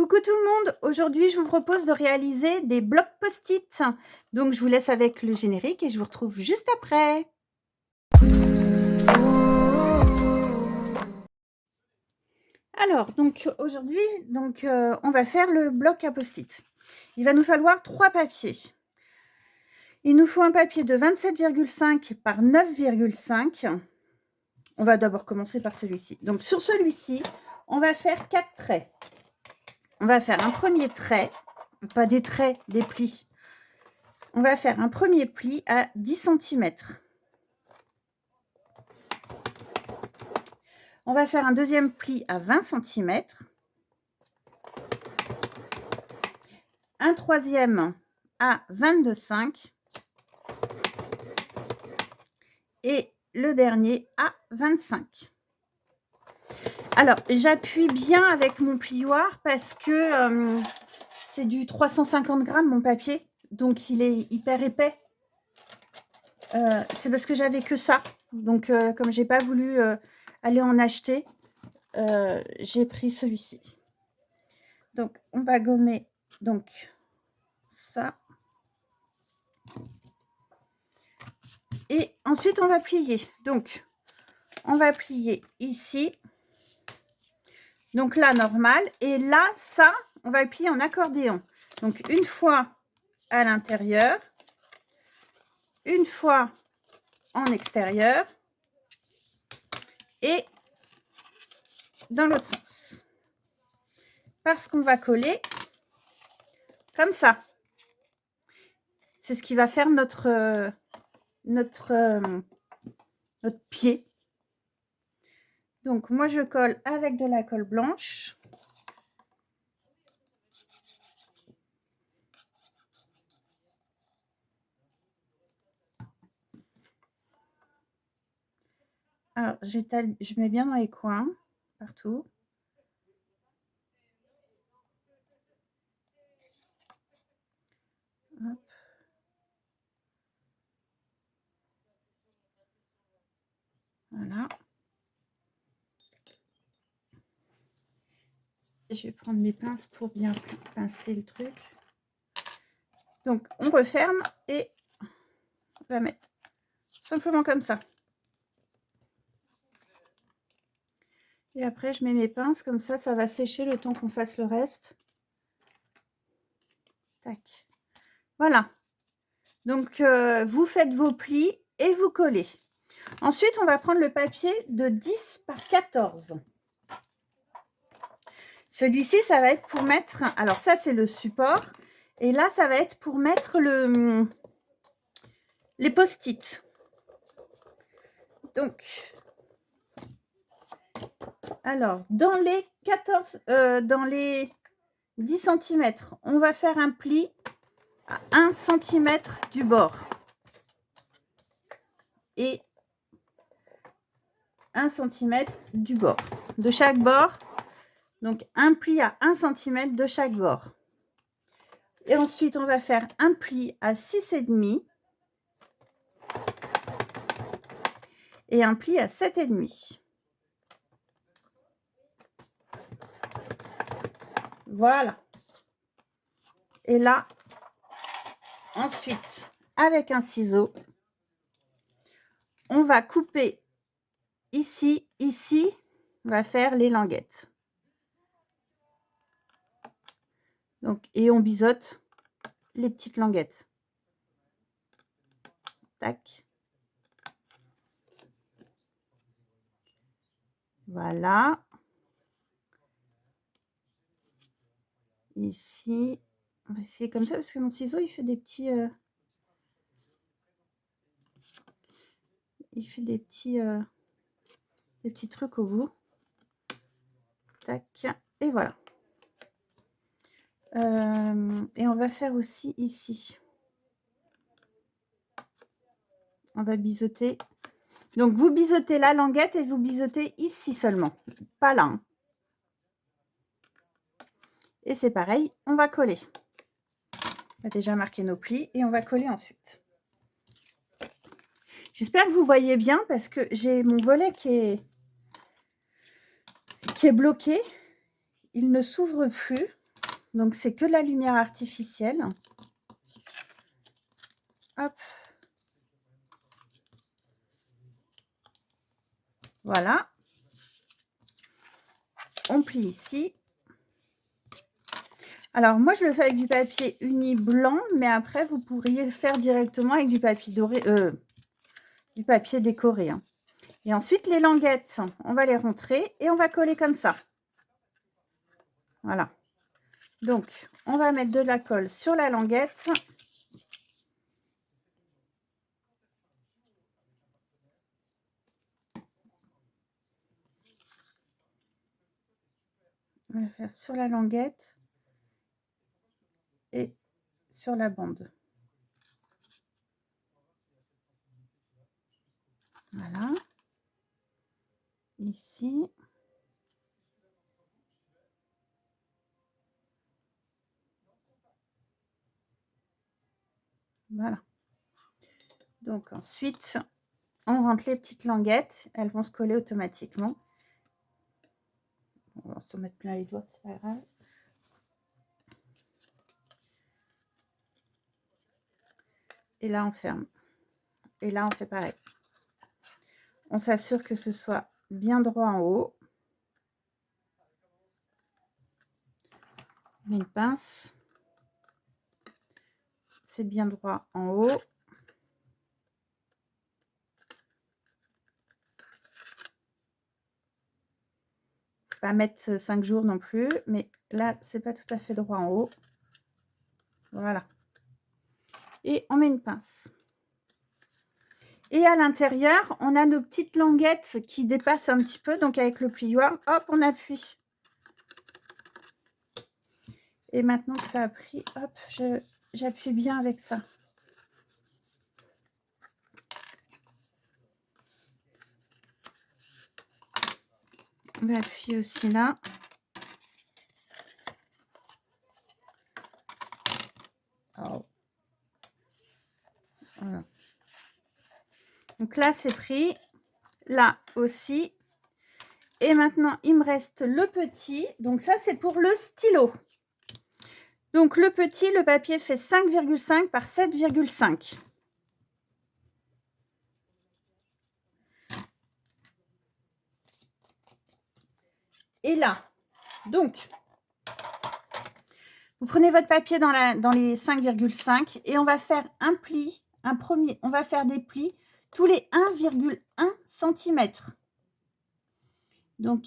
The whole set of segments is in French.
Coucou tout le monde, aujourd'hui je vous propose de réaliser des blocs post-it. Donc je vous laisse avec le générique et je vous retrouve juste après. Alors donc aujourd'hui on va faire le bloc à post-it. Il va nous falloir 3 papiers. Il nous faut un papier de 27,5 par 9,5. On va d'abord commencer par celui-ci. Donc sur celui-ci, on va faire 4 traits. On va faire un premier trait, pas des traits, des plis. On va faire un premier pli à 10 cm. On va faire un deuxième pli à 20 cm. Un troisième à 22,5. Et le dernier à 25. Alors, j'appuie bien avec mon plioir parce que c'est du 350 grammes mon papier. Donc, il est hyper épais. C'est parce que j'avais que ça. Donc, comme j'ai pas voulu aller en acheter, j'ai pris celui-ci. Donc, on va gommer donc ça. Et ensuite, on va plier. Donc, on va plier ici. Donc là, normal. Et là, ça, on va le plier en accordéon. Donc, une fois à l'intérieur, une fois en extérieur et dans l'autre sens. Parce qu'on va coller comme ça. C'est ce qui va faire notre pied. Donc, moi, je colle avec de la colle blanche. Alors, je mets bien dans les coins, partout. Hop. Voilà. Je vais prendre mes pinces pour bien pincer le truc. Donc, on referme et on va mettre simplement comme ça. Et après, je mets mes pinces, comme ça, ça va sécher le temps qu'on fasse le reste. Tac. Voilà. Donc, vous faites vos plis et vous collez. Ensuite, on va prendre le papier de 10 par 14. Celui-ci, ça va être pour mettre... Alors, ça, c'est le support. Et là, ça va être pour mettre les post-it. Donc, alors, dans les 10 cm, on va faire un pli à 1 cm du bord. Et 1 cm du bord. De chaque bord. Donc, un pli à 1 cm de chaque bord. Et ensuite, on va faire un pli à 6,5 et un pli à 7,5. Voilà. Et là, ensuite, avec un ciseau, on va couper ici, on va faire les languettes. Donc, et on biseaute les petites languettes. Tac. Voilà. Ici, on va essayer comme ça parce que mon ciseau, il fait des petits... il fait des petits trucs au bout. Tac. Et voilà. Et on va faire aussi ici. On va biseauter. Donc, vous biseautez la languette et vous biseautez ici seulement. Pas là. Hein. Et c'est pareil, on va coller. On va déjà marquer nos plis et on va coller ensuite. J'espère que vous voyez bien parce que j'ai mon volet qui est bloqué. Il ne s'ouvre plus. Donc, c'est que de la lumière artificielle. Hop. Voilà. On plie ici. Alors, moi, je le fais avec du papier uni blanc, mais après, vous pourriez le faire directement avec du papier doré, du papier décoré. Hein. Et ensuite, les languettes, on va les rentrer et on va coller comme ça. Voilà. Donc, on va mettre de la colle sur la languette. On va faire sur la languette et sur la bande. Voilà. Ici. Voilà. Donc ensuite, on rentre les petites languettes. Elles vont se coller automatiquement. On va se mettre plein les doigts, c'est pas grave. Et là, on ferme. Et là, on fait pareil. On s'assure que ce soit bien droit en haut. On met une pince. C'est bien droit en haut. Pas mettre 5 jours non plus, mais là, c'est pas tout à fait droit en haut. Voilà. Et on met une pince. Et à l'intérieur, on a nos petites languettes qui dépassent un petit peu. Donc, avec le plioir, hop, on appuie. Et maintenant que ça a pris, hop, j'appuie bien avec ça. On va appuyer aussi là. Oh. Voilà. Donc là, c'est pris. Là aussi. Et maintenant, il me reste le petit. Donc ça, c'est pour le stylo. Donc le petit, le papier fait 5,5 par 7,5. Et là, donc, vous prenez votre papier dans les 5,5 et on va faire un pli, un premier, on va faire des plis tous les 1,1 cm. Donc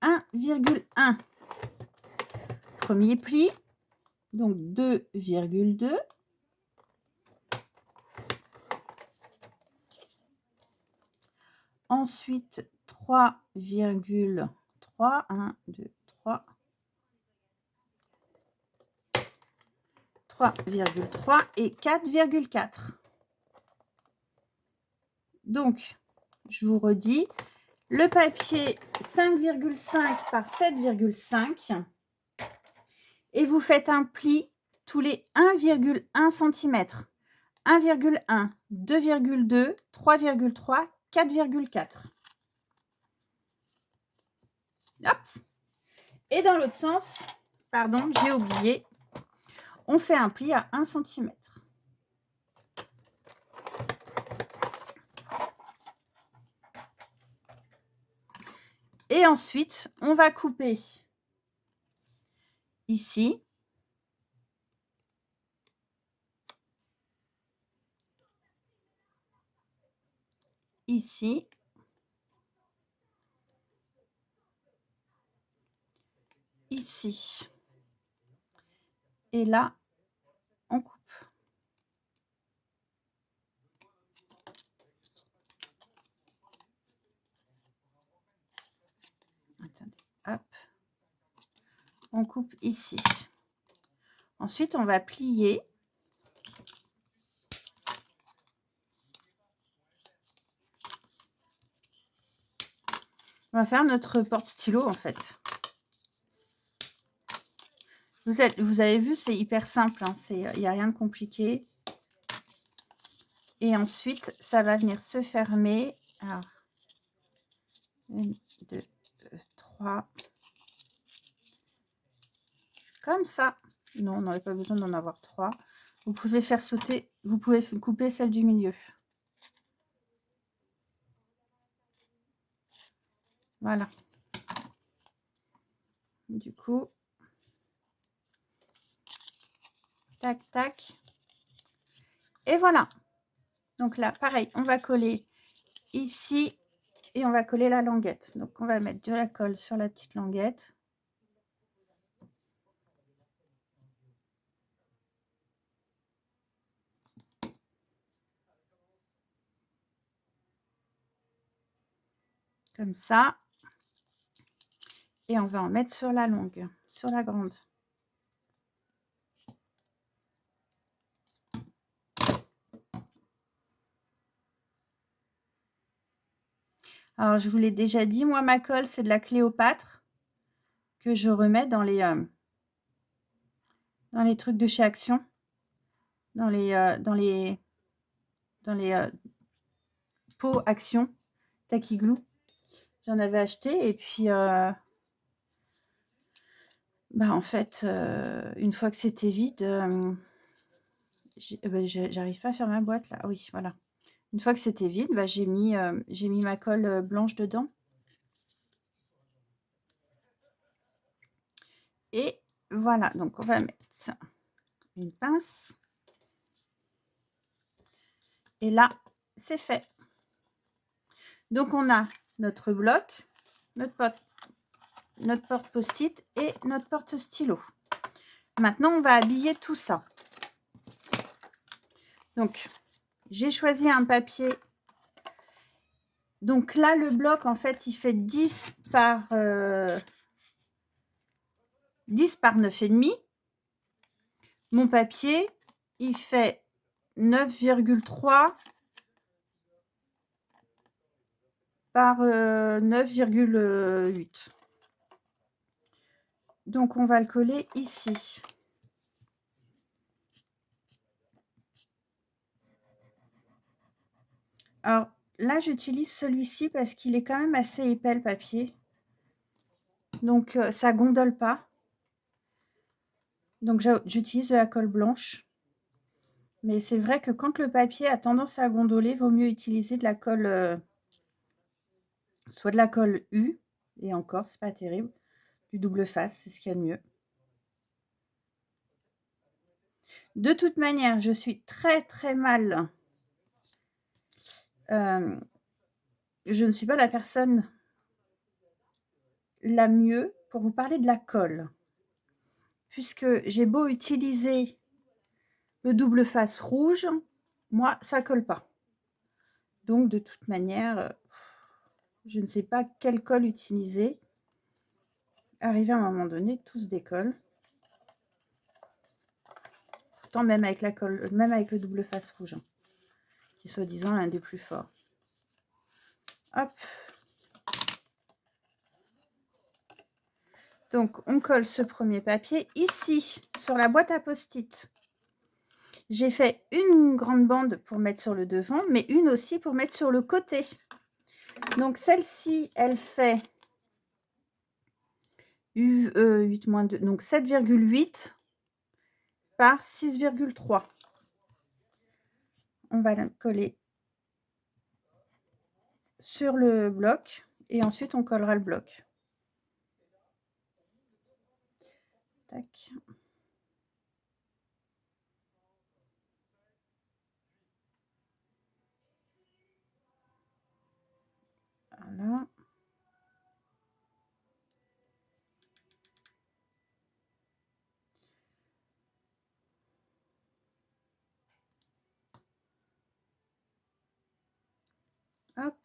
1,1. Premier pli, donc 2,2. Ensuite 3,3. 1, 2, 3. 3,3 et 4,4. Donc, je vous redis, le papier 5,5 par 7,5 et vous faites un pli tous les 1,1 cm. 1,1, 2,2, 3,3, 4,4. Hop. Et dans l'autre sens, pardon, j'ai oublié, on fait un pli à 1 cm. Et ensuite, on va couper ici. Ici. Ici. Et là, on coupe. Attendez, hop. On coupe ici. Ensuite, on va plier. On va faire notre porte-stylo, en fait. Vous avez vu, c'est hyper simple. Hein, il n'y a rien de compliqué. Et ensuite, ça va venir se fermer. Alors, 1, 2, 3. Comme ça. Non, on n'aurait pas besoin d'en avoir 3. Vous pouvez faire sauter, vous pouvez couper celle du milieu. Voilà. Du coup, tac, tac. Et voilà. Donc là, pareil, on va coller ici et on va coller la languette. Donc, on va mettre de la colle sur la petite languette. Comme ça. Et on va en mettre sur la longue, sur la grande. Alors, je vous l'ai déjà dit, moi, ma colle, c'est de la Cléopâtre que je remets dans les trucs de chez Action, dans les pots Action, Tacky Glue. J'en avais acheté et puis, bah, en fait, une fois que c'était vide, j'arrive pas à faire ma boîte là. Oui, voilà. Une fois que c'était vide, bah, j'ai mis ma colle blanche dedans. Et voilà, donc on va mettre une pince. Et là, c'est fait. Donc, on a notre bloc, notre porte post-it et notre porte stylo. Maintenant, on va habiller tout ça. Donc, j'ai choisi un papier. Donc là, le bloc, en fait, il fait 10 par 9,5. Mon papier, il fait 9,3 par 9,8. Donc, on va le coller ici. Alors, là, j'utilise celui-ci parce qu'il est quand même assez épais, le papier. Donc, ça gondole pas. Donc, j'utilise de la colle blanche. Mais c'est vrai que quand le papier a tendance à gondoler, il vaut mieux utiliser de la colle, soit de la colle U, et encore, c'est pas terrible, du double face, c'est ce qu'il y a de mieux. De toute manière, je suis très très mal. Je ne suis pas la personne la mieux pour vous parler de la colle. Puisque j'ai beau utiliser le double face rouge, moi, ça colle pas. Donc, de toute manière, je ne sais pas quelle colle utiliser. Arrivé à un moment donné, tout se décolle. Pourtant, même avec la colle, même avec le double face rouge, hein, qui est soi-disant l'un des plus forts. Hop. Donc, on colle ce premier papier. Ici, sur la boîte à post-it, j'ai fait une grande bande pour mettre sur le devant, mais une aussi pour mettre sur le côté. Donc, celle-ci, elle fait 8 moins 2, donc 7,8 par 6,3. On va la coller sur le bloc et ensuite on collera le bloc. Tac. Voilà. Hop.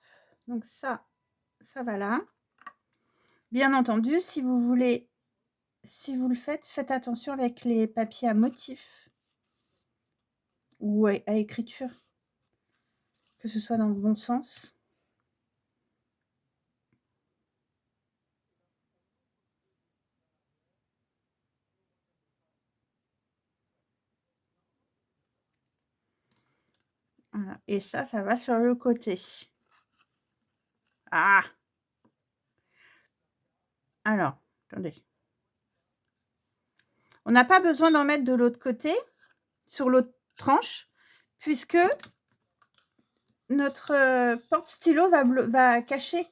Donc ça va là. Bien entendu, si vous voulez, si vous le faites, faites attention avec les papiers à motifs ou à écriture, que ce soit dans le bon sens. Voilà. Et ça va sur le côté. Ah! Alors, attendez. On n'a pas besoin d'en mettre de l'autre côté, sur l'autre tranche, puisque notre porte-stylo va cacher.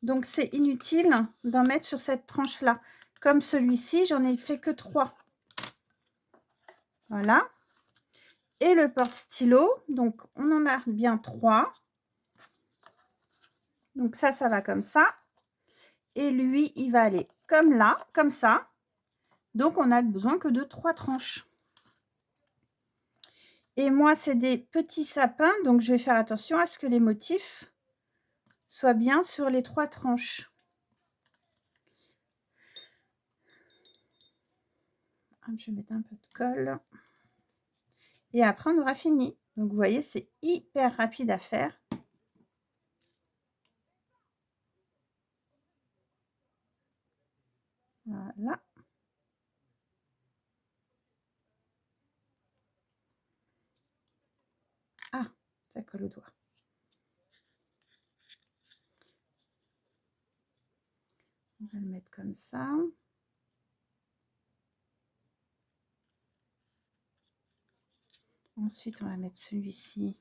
Donc, c'est inutile d'en mettre sur cette tranche-là. Comme celui-ci, j'en ai fait que 3. Voilà. Et le porte-stylo, donc on en a bien 3. Donc ça va comme ça. Et lui, il va aller comme là, comme ça. Donc, on n'a besoin que de 3 tranches. Et moi, c'est des petits sapins, donc je vais faire attention à ce que les motifs soient bien sur les 3 tranches. Je vais mettre un peu de colle. Et après, on aura fini. Donc, vous voyez, c'est hyper rapide à faire. Voilà. Ah, ça colle au doigt. On va le mettre comme ça. Ensuite, on va mettre celui-ci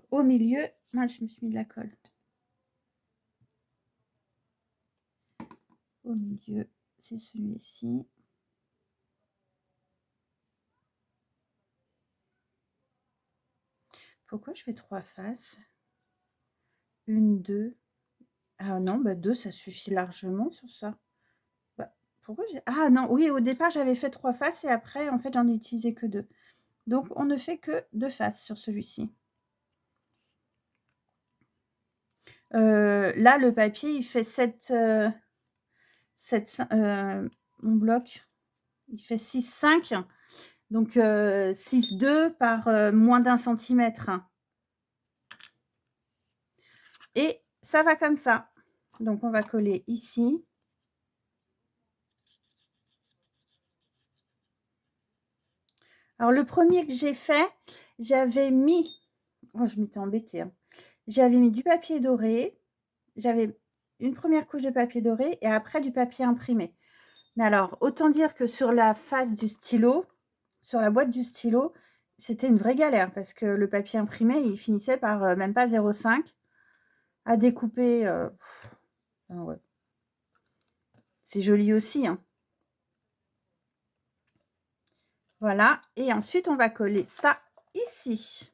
au milieu. Moi, je me suis mis de la colle. Au milieu, c'est celui-ci. Pourquoi je fais 3 faces? 1, 2. Ah non, 2, ça suffit largement sur ça. Pourquoi j'ai... Ah non, oui, au départ, j'avais fait 3 faces et après, en fait, j'en ai utilisé que 2. Donc, on ne fait que 2 faces sur celui-ci. Là, le papier, il fait 7... mon bloc, il fait 6,5. Donc, 6,2 par moins d'1 centimètre. Et ça va comme ça. Donc, on va coller ici. Alors, le premier que j'ai fait, j'avais mis... Oh, je m'étais embêtée. Hein. J'avais mis du papier doré. J'avais une première couche de papier doré et après du papier imprimé. Mais alors, autant dire que sur la face du stylo, sur la boîte du stylo, c'était une vraie galère parce que le papier imprimé, il finissait par même pas 0,5 à découper. Ah ouais. C'est joli aussi. Hein. Voilà. Et ensuite, on va coller ça ici.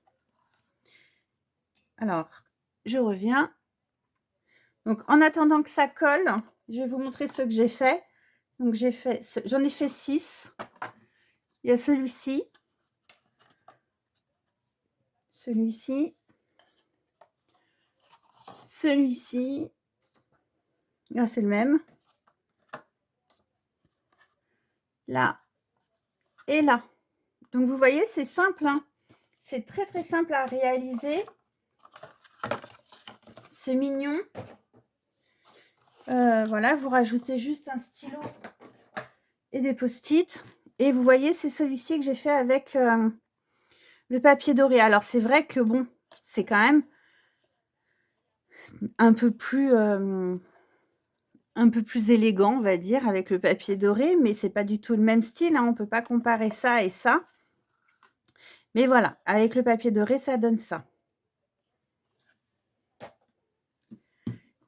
Alors, je reviens. Donc, en attendant que ça colle, je vais vous montrer ce que j'ai fait. Donc, j'en ai fait 6. Il y a celui-ci. Celui-ci. Celui-ci. Là, c'est le même. Là. Et là. Donc, vous voyez, c'est simple. Hein. C'est très, très simple à réaliser. C'est mignon. Voilà, vous rajoutez juste un stylo et des post-it. Et vous voyez, c'est celui-ci que j'ai fait avec le papier doré. Alors, c'est vrai que, bon, c'est quand même un peu plus élégant, on va dire, avec le papier doré. Mais c'est pas du tout le même style. Hein. On ne peut pas comparer ça et ça. Mais voilà, avec le papier doré, ça donne ça.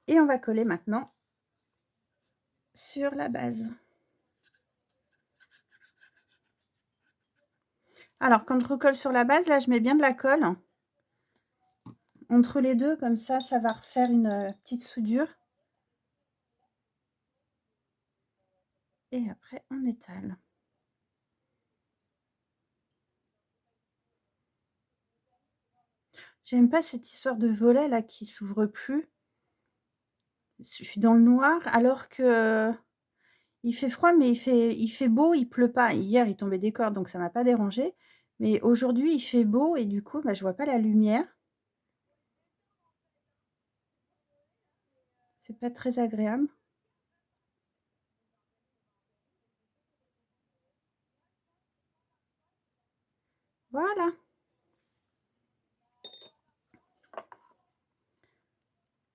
Et on va coller maintenant sur la base. Alors, quand je recolle sur la base, là, je mets bien de la colle. Entre les deux, comme ça, ça va refaire une petite soudure. Et après, on étale. J'aime pas cette histoire de volet là qui s'ouvre plus. Je suis dans le noir alors que il fait froid, mais il fait beau, il pleut pas. Hier, il tombait des cordes, donc ça m'a pas dérangé. Mais aujourd'hui, il fait beau et du coup, je vois pas la lumière. C'est pas très agréable. Voilà.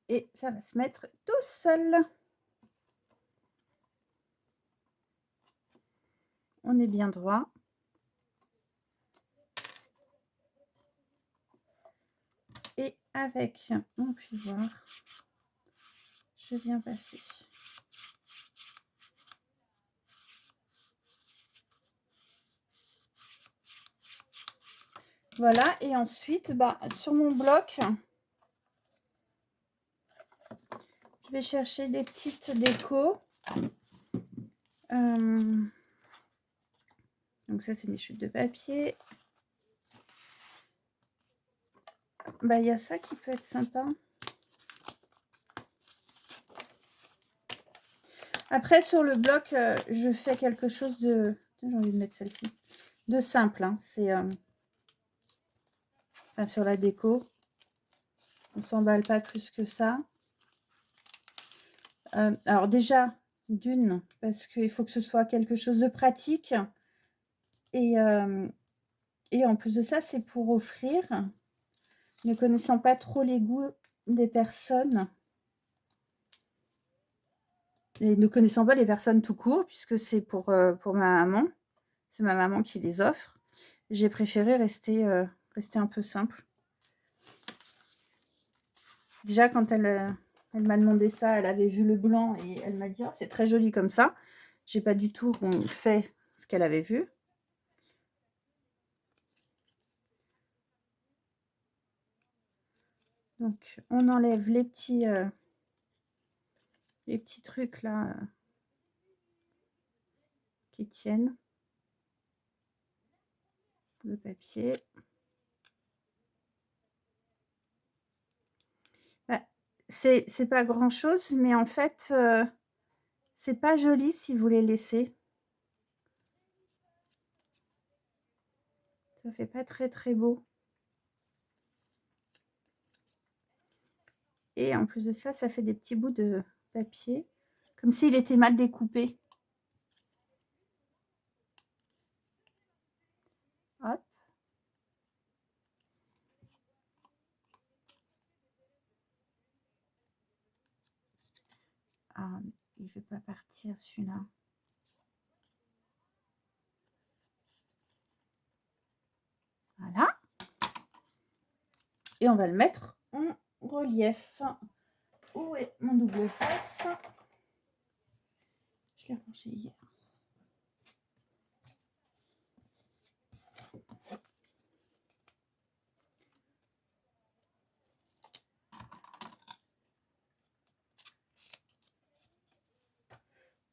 Et ça va se mettre tout seul. on est bien droit. Et avec mon plioir, je viens passer. Voilà, et ensuite, sur mon bloc, je vais chercher des petites décos. Donc ça, c'est mes chutes de papier. Il y a ça qui peut être sympa. Après, sur le bloc, je fais quelque chose de... J'ai envie de mettre celle-ci. De simple, hein. C'est... Enfin, sur la déco. On ne s'emballe pas plus que ça. Alors déjà, d'une, parce qu'il faut que ce soit quelque chose de pratique. Et en plus de ça, c'est pour offrir. Ne connaissant pas trop les goûts des personnes. Et ne connaissant pas les personnes tout court, puisque c'est pour ma maman. C'est ma maman qui les offre. J'ai préféré rester un peu simple. Déjà, quand elle m'a demandé ça, elle avait vu le blanc et elle m'a dit « Oh, c'est très joli comme ça ». J'ai pas du tout fait ce qu'elle avait vu. Donc, on enlève les petits trucs là qui tiennent le papier. C'est pas grand chose, mais en fait, c'est pas joli si vous les laissez. Ça fait pas très très beau. Et en plus de ça, ça fait des petits bouts de papier, comme s'il était mal découpé. Hop. Ah, il ne veut pas partir celui-là. Voilà. Et on va le mettre en relief. Où est mon double face? Je l'ai rangé hier.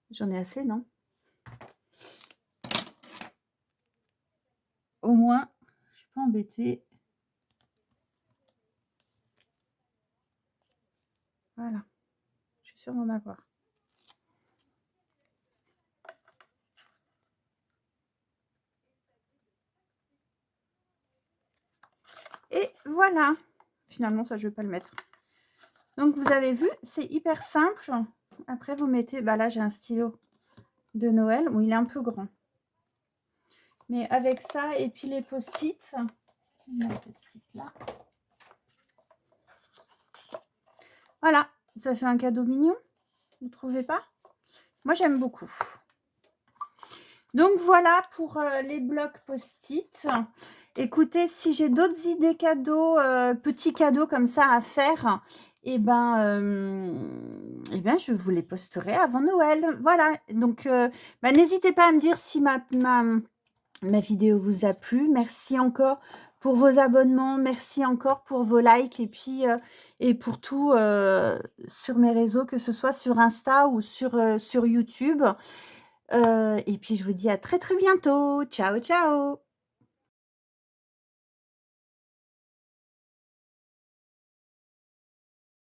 J'en ai assez, non? Au moins, je ne suis pas embêtée. Voilà. Je suis sûre d'en avoir. Et voilà. Finalement, ça, je ne vais pas le mettre. Donc, vous avez vu, c'est hyper simple. Après, vous mettez... là, j'ai un stylo de Noël où il est un peu grand. Mais avec ça, et puis les post-it. Là. Voilà, ça fait un cadeau mignon. Vous ne trouvez pas? Moi, j'aime beaucoup. Donc, voilà pour les blocs post-it. Écoutez, si j'ai d'autres idées cadeaux, petits cadeaux comme ça à faire, je vous les posterai avant Noël. Voilà, donc n'hésitez pas à me dire si ma vidéo vous a plu. Merci encore pour vos abonnements, merci encore pour vos likes et puis et pour tout sur mes réseaux, que ce soit sur Insta ou sur YouTube. Et puis je vous dis à très très bientôt. Ciao, ciao.